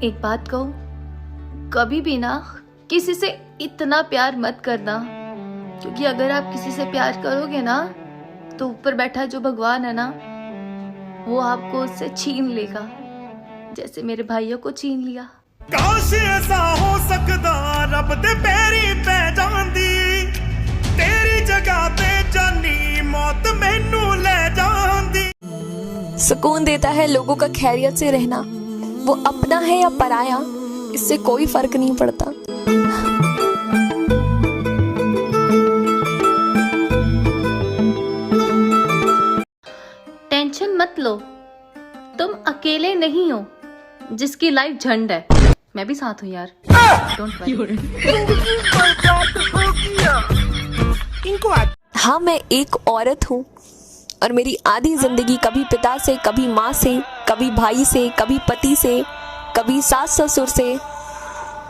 एक बात कहूँ, कभी भी ना किसी से इतना प्यार मत करना, क्योंकि अगर आप किसी से प्यार करोगे ना तो ऊपर बैठा जो भगवान है ना वो आपको उससे छीन लेगा, जैसे मेरे भाइयों को छीन लिया। काश ऐसा हो सकदा रब दे पैरी पै जांदी, तेरी जगह ते जानी मौत मैनू ले जांदी। सुकून देता है लोगों का खैरियत से रहना, वो अपना है या पराया इससे कोई फर्क नहीं पड़ता। टेंशन मत लो, तुम अकेले नहीं हो, जिसकी लाइफ झंड है मैं भी साथ हूँ यार, डोंट वरी। हाँ, मैं एक औरत हूँ और मेरी आधी जिंदगी कभी पिता से, कभी माँ से, कभी भाई से, कभी पति से, कभी सास ससुर से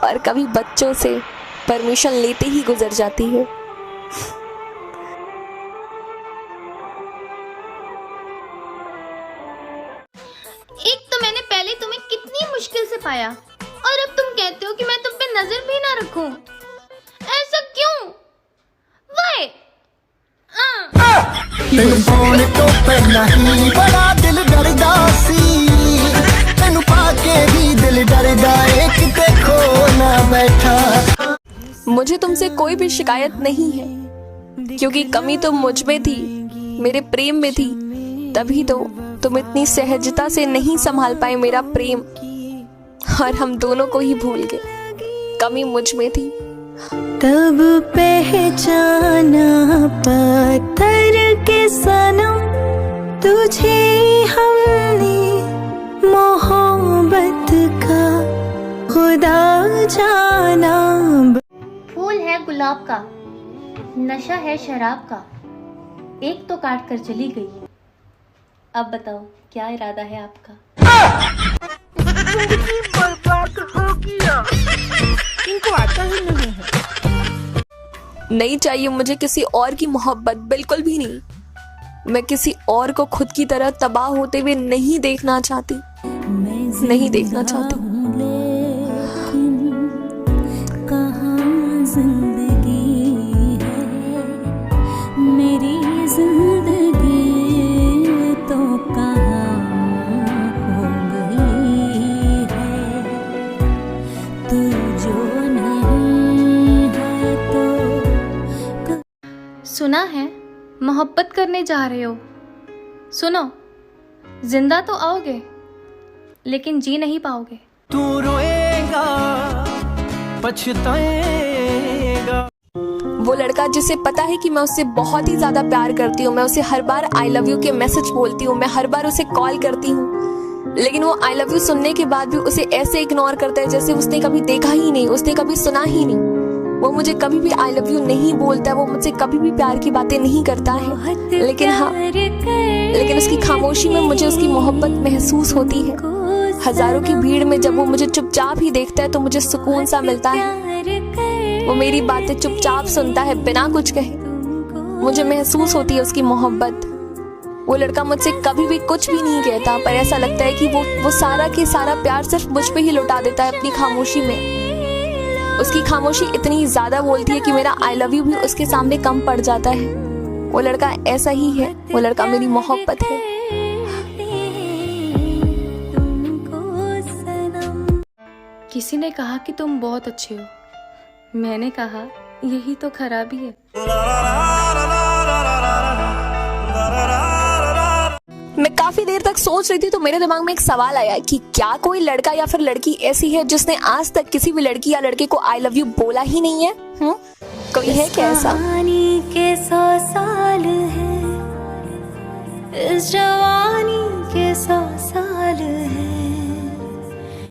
और कभी बच्चों से परमिशन लेते ही गुजर जाती है। एक तो मैंने पहले तुम्हें कितनी मुश्किल से पाया और अब तुम कहते हो कि मैं तुम पे नजर भी ना रखूं। ऐसा क्यों? वाई? तेनू पाने तो पहला ही बड़ा दिल डरदा सी, तेनू पाके भी दिल डरदा है कि देखो ना बैठा। मुझे तुमसे कोई भी शिकायत नहीं है, क्योंकि कमी तो मुझ में थी, मेरे प्रेम में थी, तभी तो तुम इतनी सहजता से नहीं संभाल पाए मेरा प्रेम और हम दोनों को ही भूल गए। कमी मुझ में थी। तब पहचाना पत्थर के सनम, तुझे हमने मोहब्बत का खुदा जाना। फूल है गुलाब का, नशा है शराब का, एक तो काट कर चली गई, अब बताओ क्या इरादा है आपका? इनको आता ही नहीं है। नहीं चाहिए मुझे किसी और की मोहब्बत, बिल्कुल भी नहीं। मैं किसी और को खुद की तरह तबाह होते हुए नहीं देखना चाहती, नहीं देखना चाहती। कहाँ जिंदगी है मेरी जिंदगी, तो कहाँ हो गई है तू जो नहीं है तो। सुना है मोहब्बत करने जा रहे हो, सुनो जिंदा तो आओगे लेकिन जी नहीं पाओगे। तू रोएगा पछताएगा। वो लड़का जिसे पता है कि मैं उससे बहुत ही ज्यादा प्यार करती हूँ, मैं उसे हर बार आई लव यू के मैसेज बोलती हूँ, मैं हर बार उसे कॉल करती हूँ, लेकिन वो आई लव यू सुनने के बाद भी उसे ऐसे इग्नोर करता है जैसे उसने कभी देखा ही नहीं, उसने कभी सुना ही नहीं। वो मुझे कभी भी आई लव यू नहीं बोलता, वो मुझसे कभी भी प्यार की बातें नहीं करता है, लेकिन हाँ, लेकिन उसकी खामोशी में मुझे उसकी मोहब्बत महसूस होती है। हजारों की भीड़ में जब वो मुझे चुपचाप ही देखता है तो मुझे सुकून सा मिलता है। वो मेरी बातें चुपचाप सुनता है बिना कुछ कहे, मुझे महसूस होती है उसकी मोहब्बत। वो लड़का मुझसे कभी भी कुछ भी नहीं कहता, पर ऐसा लगता है कि वो सारा के सारा प्यार सिर्फ मुझ पे ही लुटा देता है अपनी खामोशी में। उसकी खामोशी इतनी ज्यादा बोलती है कि मेरा आई लव यू भी उसके सामने कम पड़ जाता है। वो लड़का ऐसा ही है, वो लड़का मेरी मोहब्बत है। किसी ने कहा कि तुम बहुत अच्छे हो, मैंने कहा यही तो खराबी है। मैं काफी देर तक सोच रही थी तो मेरे दिमाग में एक सवाल आया कि क्या कोई लड़का या फिर लड़की ऐसी है जिसने आज तक किसी भी लड़की या लड़के को आई लव यू बोला ही नहीं है? कोई है क्या ऐसा?